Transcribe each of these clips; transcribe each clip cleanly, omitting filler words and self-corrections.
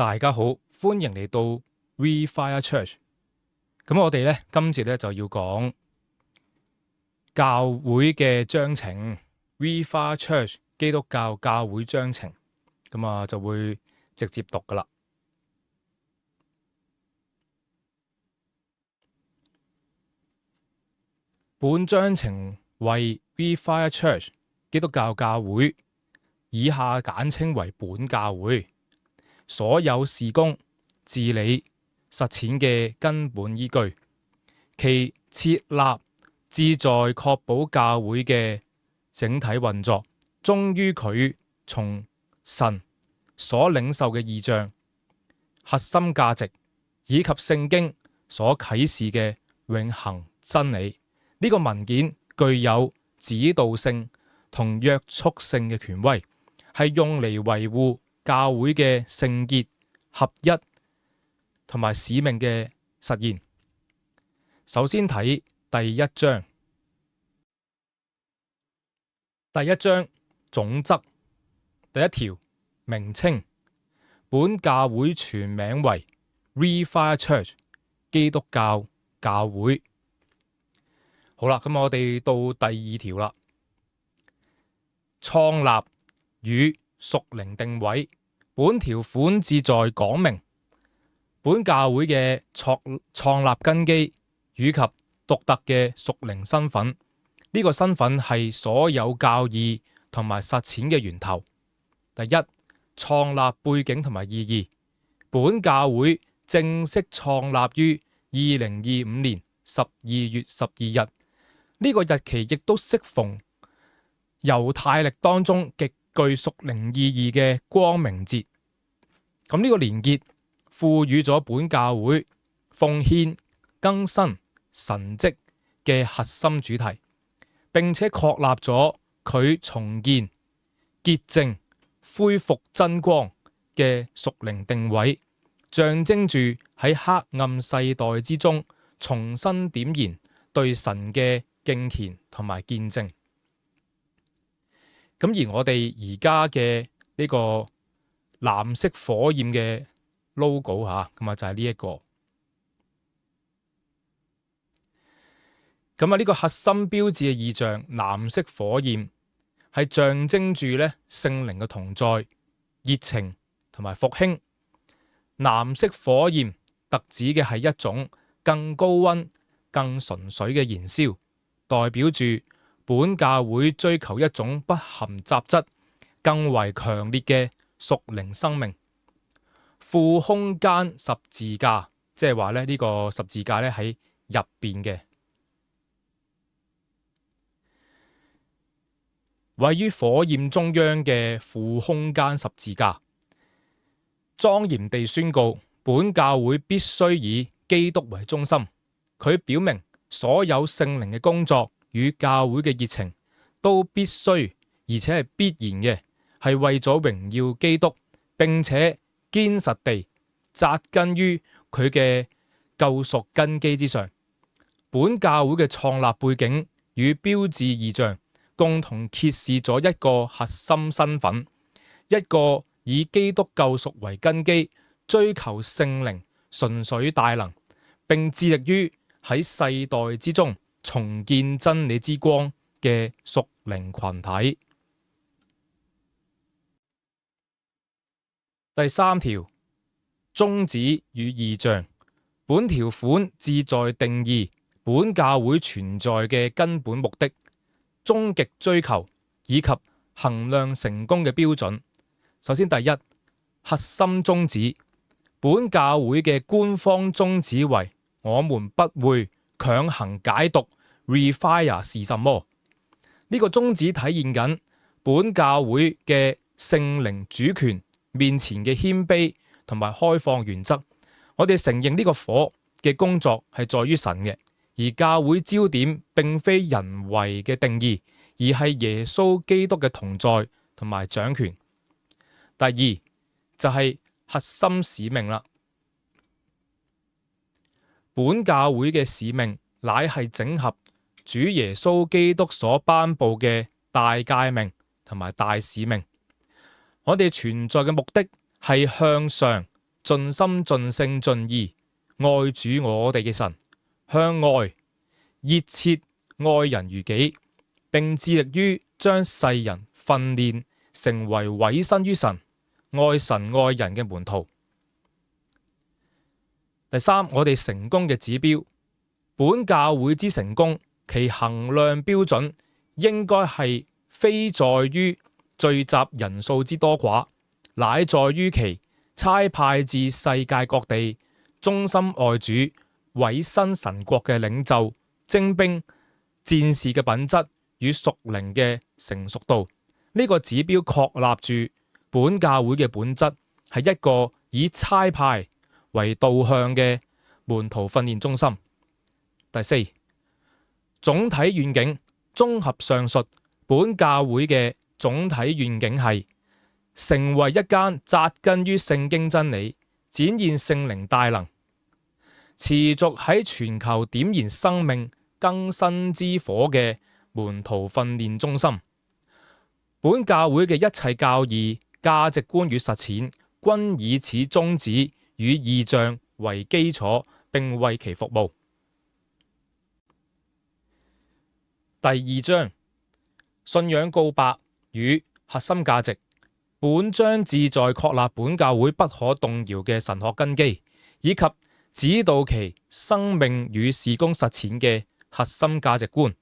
大家好，歡迎嚟到 Refire Church。咁我哋咧今節咧就要講教會嘅章程 ，Refire Church 基督教教會章程。咁啊就會直接讀噶啦。本章程為 Refire Church 基督教教會，以下簡稱為本教會，所有事工、治理、實踐嘅根本依據。其設立旨在確保教會嘅整體運作忠於佢從神所領受嘅異象、核心價值以及聖經所啟示嘅永恆真理。呢個文件具有指導性同約束性嘅權威，係用嚟維護教會嘅聖潔、合一同埋使命嘅實現。首先睇第一章。第一章總則第一條名稱：本教會全名為 Refire Church 基督教教會。好啦，咁我哋到第二條啦。創立與屬靈定位。本條款旨在講明本教會嘅創立根基以及獨特嘅屬靈身份。呢個身份係所有教義同埋實踐嘅源頭。第一，創立背景同埋意義。本教會正式創立於2025年12月12日。呢個日期亦都適逢猶太歷當中極具屬靈意義嘅光明節。咁呢個連結賦予咗本教會奉獻、更新、神蹟嘅核心主題，並且確立咗佢重建、潔淨、恢復真光嘅屬靈定位，象徵住喺黑暗世代之中重新點燃對神嘅敬虔同埋見證。咁而我哋而家嘅呢個藍色火焰嘅 logo 咁啊就係呢一個。咁啊呢個核心標誌嘅意象藍色火焰係象徵住咧聖靈嘅同在、熱情同埋復興。藍色火焰特指嘅係一種更高溫、更純粹嘅燃燒，代表住本教會追求一種不含雜質、更為強烈嘅屬靈生命。副空間十字架，即係話咧呢個十字架咧喺入邊嘅，位於火焰中央嘅副空間十字架，莊嚴地宣告本教會必須以基督為中心。佢表明所有聖靈嘅工作與教會嘅熱情都必須，而且係必然嘅，係為咗榮耀基督，並且堅實地扎根於佢嘅救贖根基之上。本教會嘅創立背景與標誌異象共同揭示咗一個核心身份，一個以基督救贖為根基，追求聖靈純粹大能，並致力於喺世代之中重建真理之光嘅屬靈群體。第三條宗旨與異象。本條款旨在定義本教會存在嘅根本目的、終極追求以及衡量成功嘅標準。首先，第一，核心宗旨。本教會嘅官方宗旨為：我們不會強行解讀 Refire 是什麼。呢個宗旨體現緊本教會嘅聖靈主權面前嘅謙卑同埋開放原則。我哋承認呢個火嘅工作係在於神嘅，而教會焦點並非人為嘅定義，而係耶穌基督嘅同在同埋掌權。第二就係核心使命啦。本教會嘅使命乃係整合主耶穌基督所頒布嘅大誡命同埋大使命。我哋存在嘅目的係向上盡心盡性盡意愛主我哋嘅神，向外熱切愛人如己，並致力於將世人訓練成為委身於神、愛神愛人嘅門徒。第三，我哋成功嘅指標，本教會之成功，其衡量標準應該係非在於聚集人數之多寡，乃在於其差派至世界各地忠心愛主、委身神國嘅領袖、精兵、戰士嘅品質與屬靈嘅成熟度。呢個指標確立住本教會嘅本質係一個以差派為導向嘅門徒訓練中心。第四，總體願景綜合上述，本教會嘅總體願景係成為一間紮根於聖經真理、展現聖靈大能、持續喺全球點燃生命更新之火嘅門徒訓練中心。本教會嘅一切教義、價值觀與實踐，均以此宗旨與異象為基礎，並為其服務。第二章，信仰告白與核心價值。本章旨在確立本教會不可動搖嘅神學根基，以及指導其生命與事工實踐嘅核心價值觀。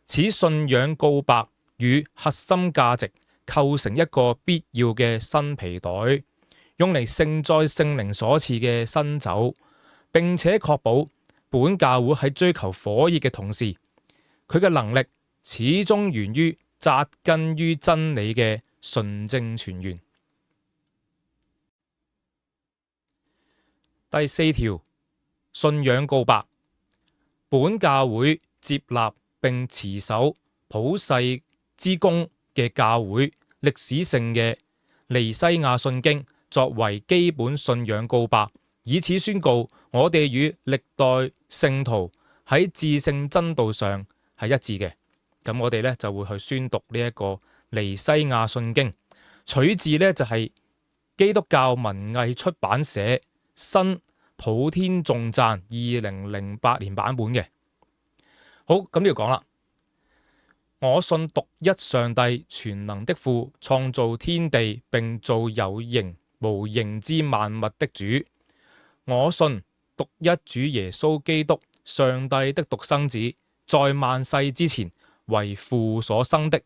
此信仰告白與核心價值構成一個必要嘅新皮袋，用嚟盛載聖靈所賜嘅新酒，並且確保本教會喺追求火熱嘅同時，佢嘅能力始終源於紮根於真理嘅純正泉源。第四條，信仰告白。本教會接納並持守普世之公嘅教會歷史性嘅尼西亞信經作為基本信仰告白，以此宣告我哋與歷代聖徒喺至聖真道上係一致嘅。咁我哋呢就會去宣讀呢一個尼西亞信經，取自呢就係基督教文藝出版社新普天頌讚2008年版本嘅。好，咁呢度講啦。我信獨一上帝全能的父，創造天地並造有形無形之萬物的主。我信獨一主耶穌基督，上帝的獨生子，在萬世之前為父所生的，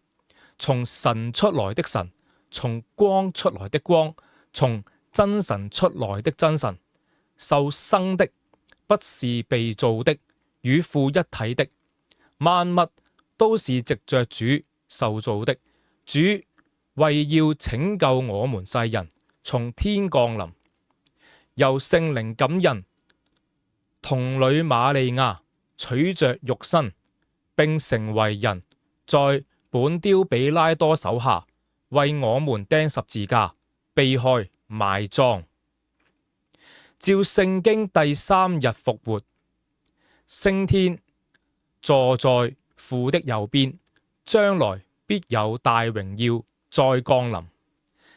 從神出來的神，從光出來的光，從真神出來的真神，受生的，不是被造的，與父一體的。萬物都是藉着主受造的。主為要拯救我們世人，從天降臨，由聖靈感孕，童女瑪利亞取着肉身，並成為人，在本丟比拉多手下為我們釘十字架，被害埋葬，照聖經第三日復活，升天，坐在父的右邊，將來必有大榮耀再降臨，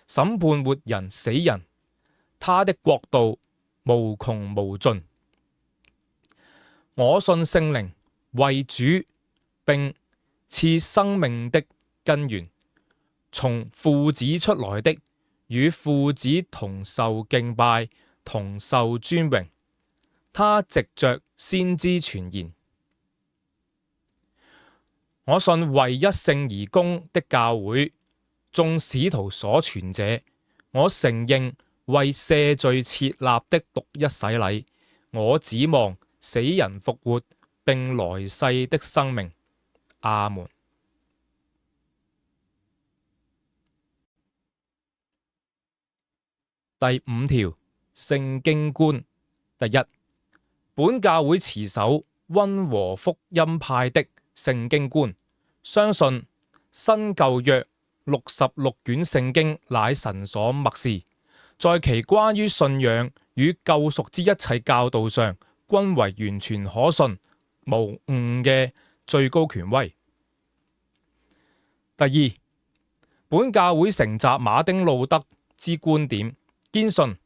審判活人死人，他的國度無窮無盡。我信聖靈為主並賜生命的根源，從父子出來的，與父子同受敬拜，同受尊榮。他藉着先知傳言。我信唯一聖而公的教會，眾使徒所傳者，我承認為赦罪設立的獨一洗禮，我指望死人復活並來世的生命。阿門。第五條，聖經觀。第一，本教會持守溫和福音派的聖經觀，相信新舊約66卷聖經乃神所默示，在其關於信仰與救贖之一切教導上，均為完全可信無誤嘅最高權威。第二，本教會承襲馬丁路德之觀點，堅信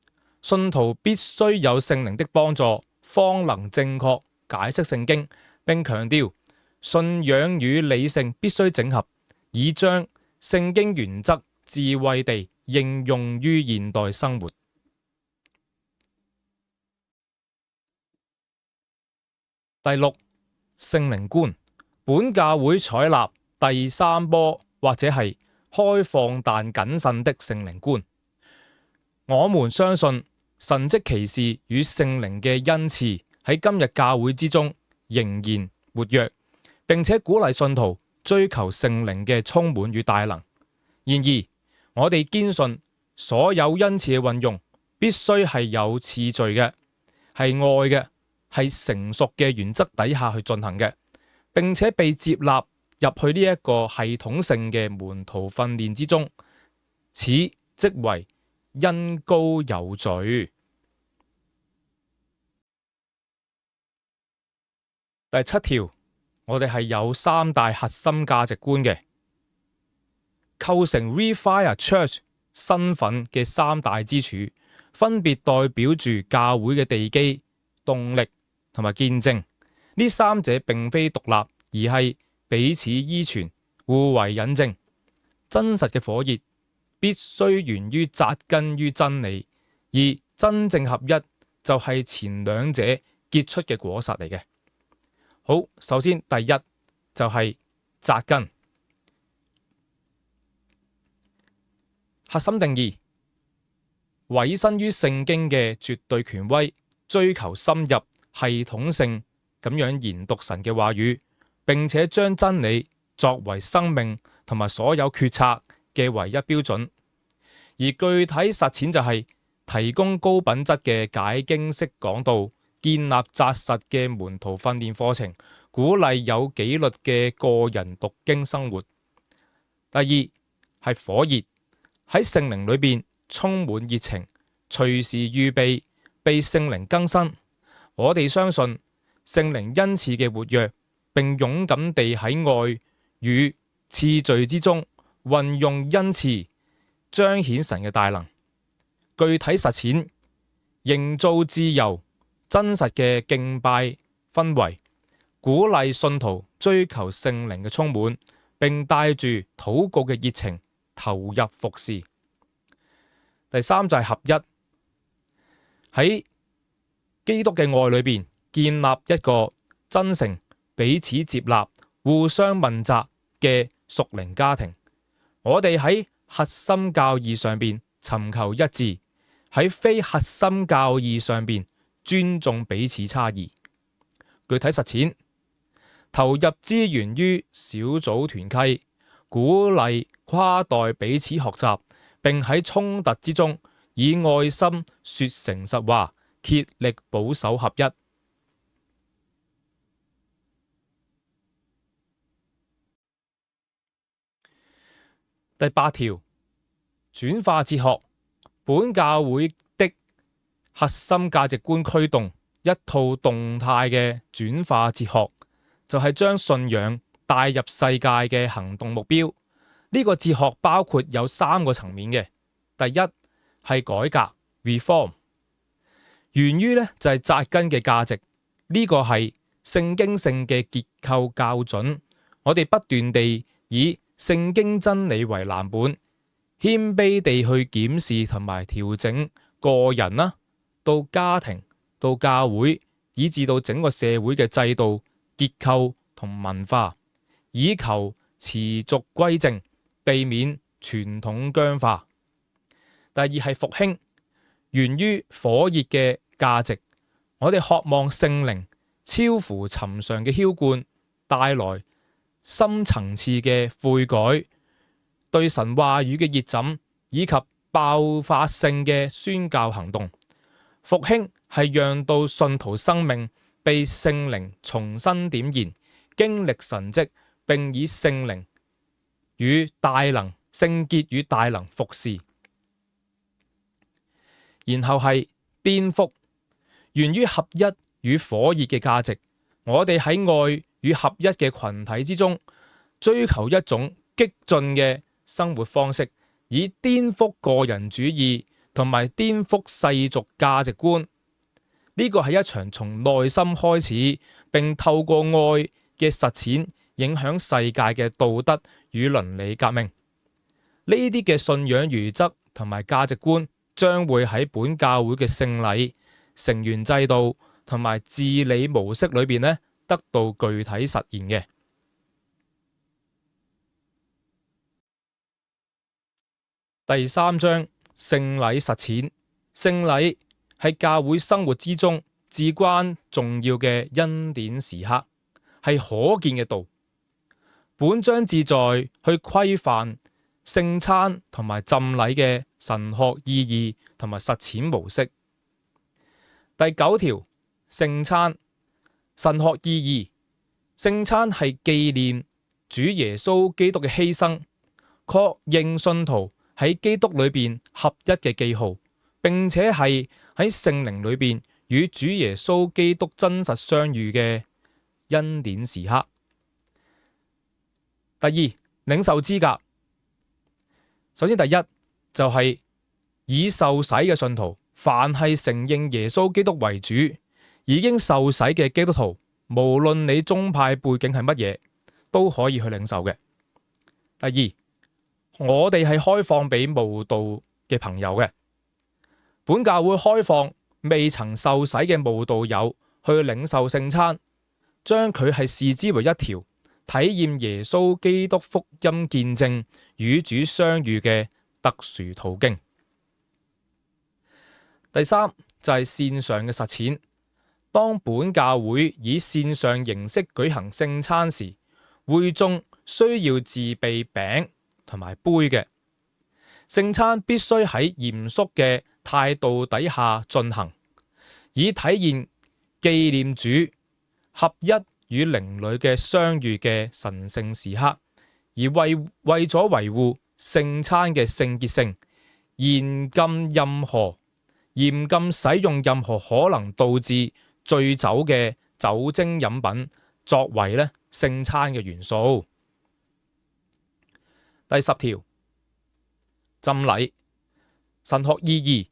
信徒必須有聖靈的幫助，方能正確解釋聖經，並強調信仰與理性必須整合，以將聖經原則智慧地應用於現代生活。第六，聖靈觀。本教會採納第三波或者係開放但謹慎的聖靈觀。我們相信神蹟奇事與聖靈嘅恩賜喺今日教會之中仍然活躍，並且鼓勵信徒追求聖靈嘅充滿與大能。然而，我哋堅信所有恩賜嘅運用必須係有次序嘅，係愛嘅，係成熟嘅原則底下去進行嘅，並且被接納入去呢一個系統性嘅門徒訓練之中，此即為恩膏有序。第七條，我哋係有三大核心價值觀嘅，構成 Refire Church 身份嘅三大支柱，分別代表住教會嘅地基、動力同埋見證。呢三者並非獨立，而係彼此依存，互為引證。真實嘅火熱必須源於扎根於真理，而真正合一就係前兩者結出嘅果實嚟嘅。好，首先第一就係扎根。核心定義：委身於聖經嘅絕對權威，追求深入系統性咁樣研讀神嘅話語，並且將真理作為生命同埋所有決策嘅唯一標準。而具體實踐就係提供高品質嘅解經式講道，建立紮實嘅門徒訓練課程，鼓勵有紀律嘅個人讀經生活。第二係火熱，喺聖靈裏邊充滿熱情，隨時預備被聖靈更新。我哋相信聖靈恩賜嘅活躍，並勇敢地喺愛與次序之中運用恩賜，彰顯神嘅大能。具體實踐，營造自由真實嘅敬拜氛圍，鼓勵信徒追求聖靈嘅充滿，並帶住禱告嘅熱情投入服侍。第三就係合一，喺基督嘅愛裏邊建立一個真誠、彼此接納、互相問責嘅屬靈家庭。我哋喺核心教義上邊尋求一致，喺非核心教義上邊尊重彼此差異。具體實踐，投入資源於小組團契，鼓勵跨代彼此學習，並喺衝突之中以愛心說誠實話，竭力保守合一。第八條，轉化哲學。本教會的核心價值觀驅動一套動態嘅轉化哲學，就係將信仰帶入世界嘅行動目標。呢個哲學包括有三個層面嘅。第一係改革 reform， 源於呢就係扎根嘅價值。呢個係聖經性嘅結構校準。我哋不斷地以聖經真理為藍本，謙卑地去檢視同埋調整個人啦，到家庭，到教會，以至到整個社會嘅制度、結構同文化，以求持續歸正，避免傳統僵化。第二係復興，源於火熱嘅價值。我哋渴望聖靈超乎尋常嘅澆灌，帶來深層次嘅悔改，對神話語嘅熱忱，以及爆發性嘅宣教行動。復興係讓到信徒生命被聖靈重新點燃，經歷神蹟，並以聖靈與大能、聖潔與大能服侍。然後係顛覆，源於合一與火熱嘅價值。我哋喺愛與合一嘅群體之中，追求一種激進嘅生活方式，以顛覆個人主義同埋顛覆世俗價值觀。呢個係一場從內心開始，並透過愛嘅實踐影響世界嘅道德與倫理革命。呢啲嘅信仰原則同埋價值觀將會喺本教會嘅聖禮、成員制度同埋治理模式裏邊得到具體實現嘅。第3章聖禮實踐。聖禮係教會生活之中至關重要嘅恩典時刻，係可見嘅道。本章旨在去規範聖餐同埋浸禮嘅神學意義同埋實踐模式。第9條，聖餐神學意義。聖餐係紀念主耶穌基督嘅犧牲，確認信徒喺基督裏邊合一嘅記號，並且係喺聖靈裏邊與主耶穌基督真實相遇嘅恩典時刻。第2，領受資格。首先第一就係已受洗嘅信徒，凡係承認耶穌基督為主，已經受洗嘅基督徒，無論你宗派背景係乜嘢，都可以去領受嘅。第2，我哋係開放俾慕道嘅朋友嘅，本教會開放未曾受洗嘅慕道友去領受聖餐，將佢係視之為一條體驗耶穌基督福音見證與主相遇嘅特殊途徑。第3就係線上嘅實踐。當本教會以線上形式舉行聖餐時，會眾需要自備餅同埋杯嘅。聖餐必須喺嚴肅嘅態度底下進行，以體現紀念主合一與靈裡嘅相遇嘅神聖時刻，而為咗維護聖餐嘅聖潔性，嚴禁使用任何可能導致醉酒嘅酒精飲品作為聖餐嘅元素。第10條，浸禮神學意義。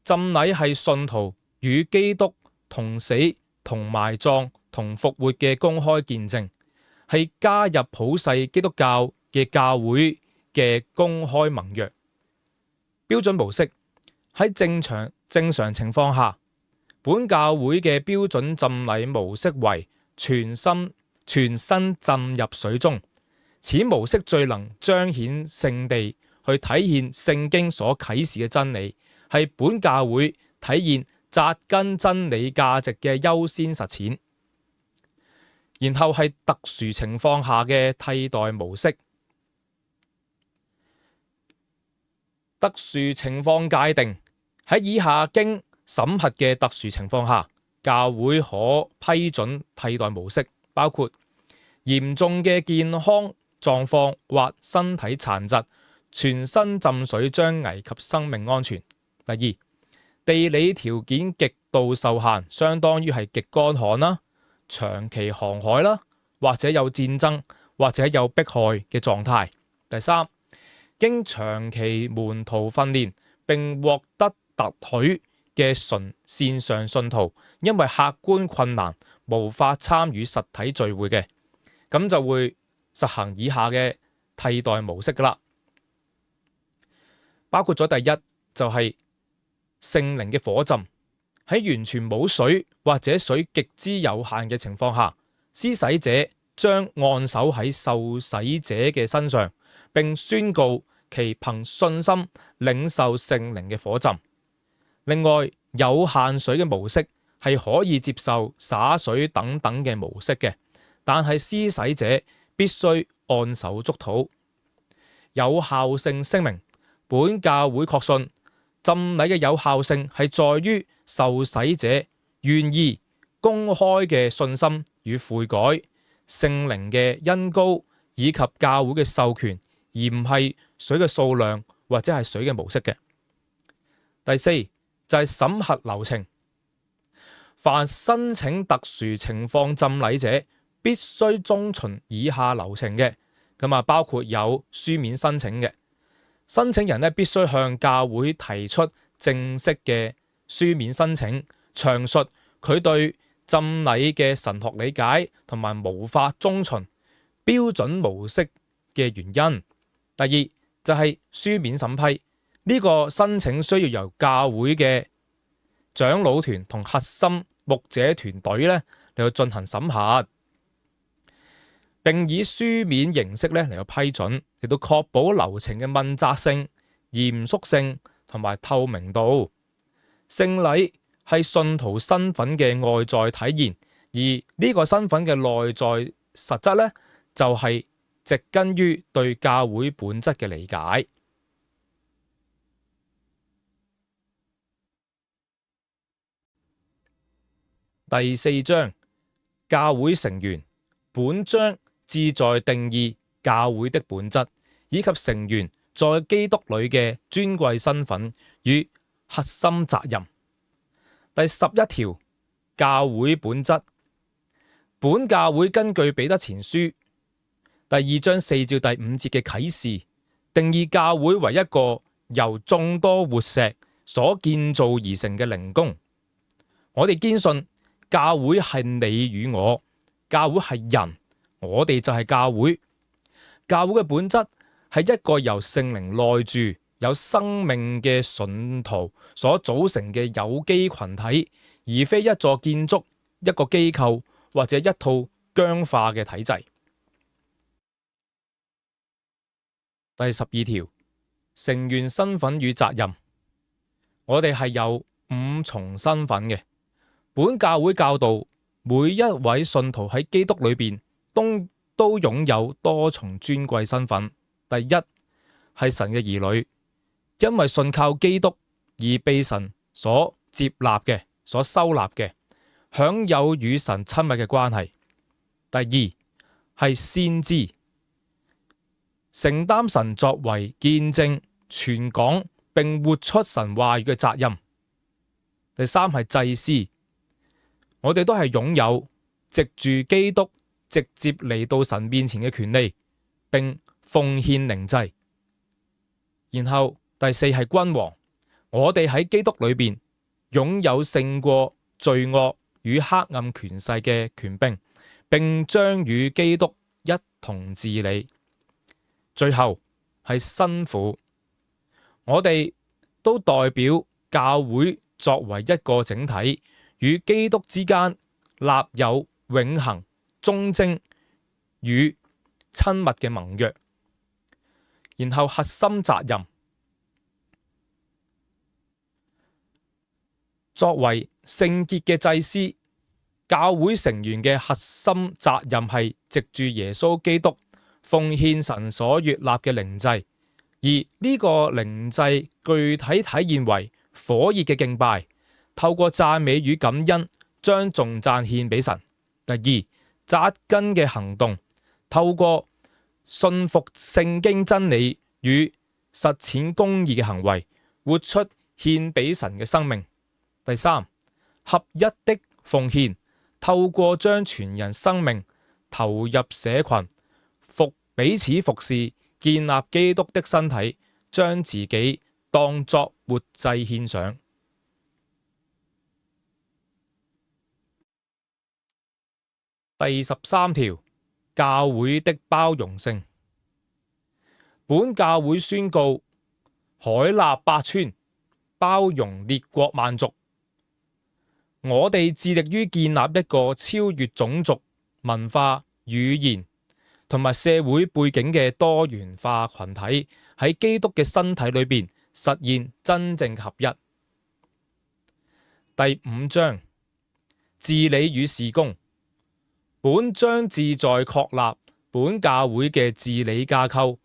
浸禮係信徒與基督同死同埋葬同復活嘅公開見證，係加入普世基督教嘅教會嘅公開盟約。標準模式喺正常情況下，本教會嘅標準浸禮模式為全身浸入水中。此模式最能彰顯聖地去體現聖經所啟示嘅真理，係本教會體現扎根真理價值嘅優先實踐。然後係特殊情況下嘅替代模式。特殊情況界定喺以下經審核嘅特殊情況下，教會可批准替代模式，包括嚴重嘅健康狀況或身體殘疾，全身浸水將危及生命安全。第二，地理條件極度受限，相當於係極乾旱啦、長期航海啦，或者有戰爭或者有迫害嘅狀態。第三，經長期門徒訓練並獲得特許嘅純線上信徒，因為客觀困難無法參與實體聚會嘅，咁就會實行以下嘅替代模式噶啦。包括咗第一就係聖靈嘅火浸，喺完全冇水或者水極之有限嘅情況下，施洗者將按手喺受洗者嘅身上，並宣告其憑信心領受聖靈嘅火浸。另外，有限水嘅模式係可以接受灑水等等嘅模式嘅，但係施洗者必須按手祝禱。有效性聲明，本教會確信浸禮嘅有效性係在於受洗者願意公開嘅信心與悔改、聖靈嘅恩膏以及教會嘅授權，而唔係水嘅數量或者係水嘅模式嘅。第四就係審核流程，凡申請特殊情況浸禮者必須遵循以下流程嘅，咁包括有書面申請嘅，申請人必須向教會提出正式嘅書面申請，詳述佢對浸禮嘅神學理解同埋無法遵循標準模式嘅原因。第二就係書面審批，呢個申請需要由教會嘅長老團同核心牧者團隊咧嚟到進行審核，並以書面形式咧嚟到批准，嚟到確保流程嘅問責性、嚴肅性同埋透明度。聖禮係信徒身份嘅外在體現，而呢個身份嘅內在實質咧就係植根於對教會本質嘅理解。第四章，教會成員。本章旨在定義教會的本質，以及成員在基督裏嘅尊貴身份與核心責任。第11條，教會本質。本教會根據彼得前書第2章4至第5節嘅啟示，定義教會為一個由眾多活石所建造而成嘅靈宮。我哋堅信教會係你與我，教會係人，我哋就係教會。教會嘅本質係一個由聖靈內住、有生命嘅信徒所組成嘅有機群體，而非一座建築、一個機構或者一套僵化嘅體制。第12條，成員身份與責任。我哋係有5重身份嘅。本教會教導每一位信徒喺基督裏邊都擁有多重尊貴身份。第一係神嘅兒女，因為信靠基督而被神所接納嘅、所收納嘅，享有與神親密嘅關係。第二係先知，承擔神作為見證、傳講並活出神話語嘅責任。第三係祭司，我哋都係擁有藉住基督直接嚟到神面前嘅權利，並奉獻靈祭。然後第四係君王，我哋喺基督裏邊擁有勝過罪惡與黑暗權勢嘅權柄，並將與基督一同治理。最後係新婦，我哋都代表教會作為一個整體，與基督之間立有永恆、忠貞與親密嘅盟約。然後核心責任，作為聖潔嘅祭司，教會成員嘅核心責任係藉住耶穌基督奉獻神所悅納嘅靈祭，而呢個靈祭具體體現為火熱嘅敬拜，透過讚美與感恩將頌讚獻俾神。第二，扎根嘅行動，透過信服聖經真理與實踐公義嘅行為，活出獻俾神嘅生命。第三，合一的奉獻，透過將全人生命投入社群，彼此服侍，建立基督的身體，將自己當作活祭獻上。第13條，教會的包容性。本教會宣告海納百川，包容列國萬族。我哋致力於建立一個超越種族、文化、語言同埋社會背景嘅多元化群體，喺基督嘅身體裏邊實現真正合一。第5章，治理與事工。本章旨在確立本教會嘅治理架構、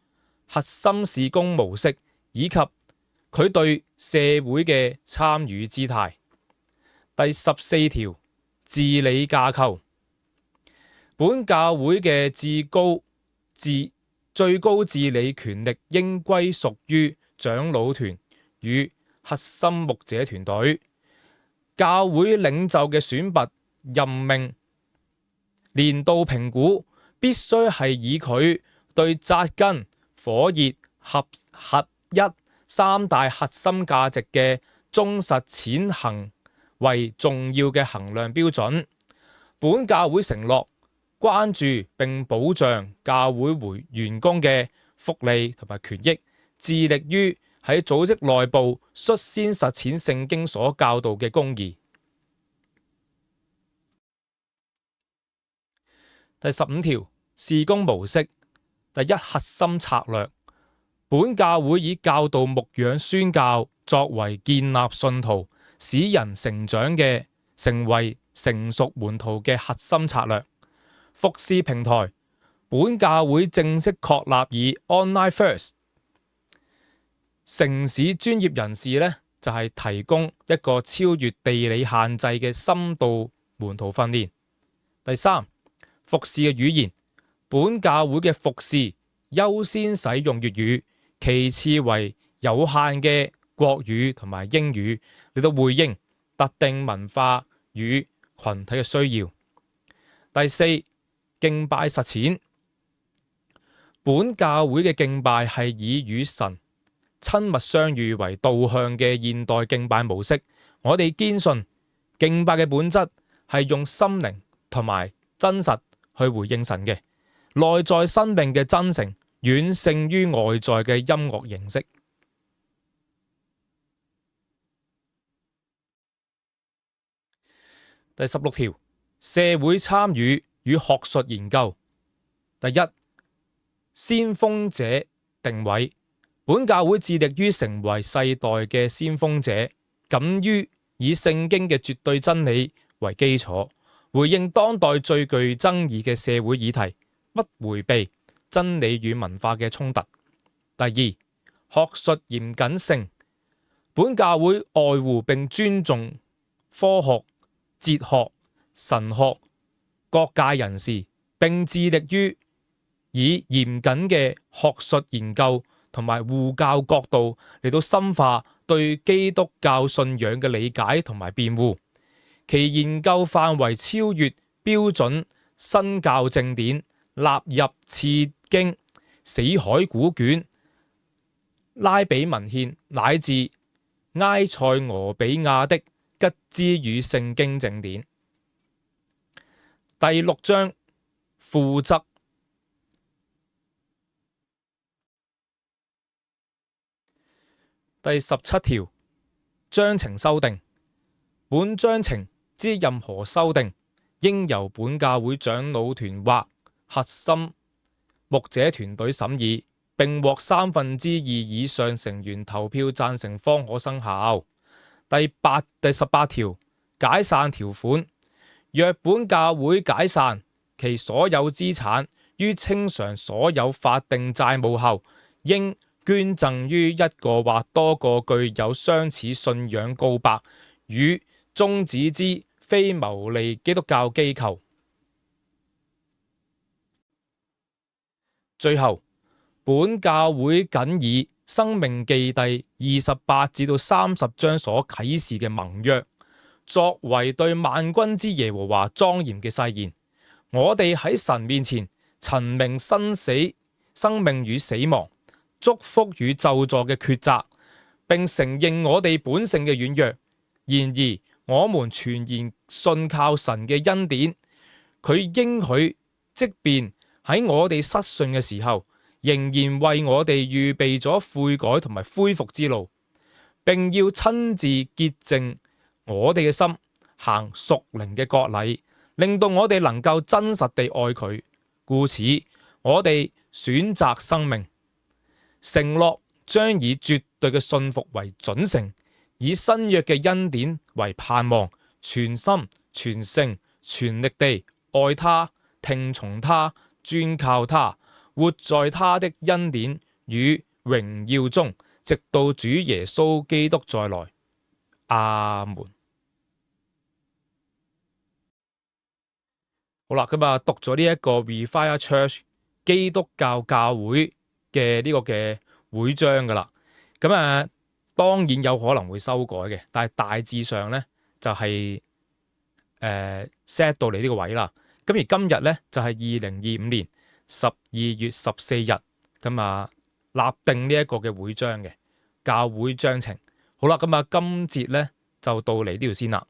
核心事工模式以及佢對社會嘅參與姿態。第14條，治理架構。本教會嘅最高治理權力應歸屬於長老團與核心牧者團隊。教會領袖嘅選拔、任命、年度評估必須係以佢對扎根、火熱、合一三大核心價值嘅忠實踐行為重要嘅衡量標準。本教會承諾關注並保障教會員工嘅福利同埋權益，致力於喺組織內部率先實踐聖經所教導嘅公義。第15條，事工模式。第一，核心策略。本教會以教導、牧養、宣教作為建立信徒、使人成長嘅成為成熟門徒嘅核心策略。服事平台。本教會正式確立以 Online First 城市專業人士呢，就係提供一個超越地理限制嘅深度門徒訓練。第三，服事嘅語言。本教會嘅服事優先使用粵語，其次為有限嘅國語同埋英語嚟到回應特定文化與群體嘅需要。第四，敬拜實踐。本教會嘅敬拜係以與神親密相遇為導向嘅現代敬拜模式。我哋堅信敬拜嘅本質係用心靈同埋真實去回應神嘅。內在生命嘅真誠遠勝於外在嘅音樂形式。第16條，社會參與與學術研究。第一，先鋒者定位。本教會致力於成為世代嘅先鋒者，敢於以聖經嘅絕對真理為基礎，回應當代最具爭議嘅社會議題，不迴避真理與文化嘅衝突。第二，學術嚴謹性。本教會愛護並尊重科學、哲學、神學各界人士，並致力於以嚴謹嘅學術研究同埋護教角度嚟到深化對基督教信仰嘅理解同埋辯護。其研究範圍超越標準新教正典、納入次經、死海古卷、拉比文獻乃至埃塞俄比亞的吉茲與聖經正典。第6章，附則。第17條，章程修訂。本章程之任何修訂，應由本教會長老團或核心牧者團隊審議，並獲2/3以上成員投票贊成方可生效。第18條，解散條款。若本教會解散，其所有資產於清償所有法定債務後，應捐贈於一個或多個具有相似信仰告白與宗旨之非牟利基督教機構。最後，本教會僅以《申命記》第28至到30章所啟示嘅盟約，作為對萬軍之耶和華莊嚴嘅誓言。我哋喺神面前陳明生死、生命與死亡、祝福與咒詛嘅抉擇，並承認我哋本性嘅軟弱。然而，我們全然信靠神嘅恩典，佢應許，即便喺我哋失信嘅時候，仍然為我哋預備咗悔改同埋恢復之路，並要親自潔淨我哋嘅心，行屬靈嘅割禮，令到我哋能夠真實地愛佢。故此，我哋選擇生命，承諾將以絕對嘅信服為準繩，以新約嘅恩典為盼望，全心全性全力地愛他，聽從他，專靠他，活在他的恩典與榮耀中，直到主耶穌基督再來。阿門。好啦，咁啊，讀咗呢一個 Refire Church 基督教教會嘅呢個嘅會章噶啦，咁啊，當然有可能會修改嘅，但係大致上咧就係set 到嚟呢個位啦。咁而今日咧就係2025年12月14日，咁啊立定呢一個嘅會章嘅教會章程，好啦，咁啊，今節咧就到嚟呢度先啦。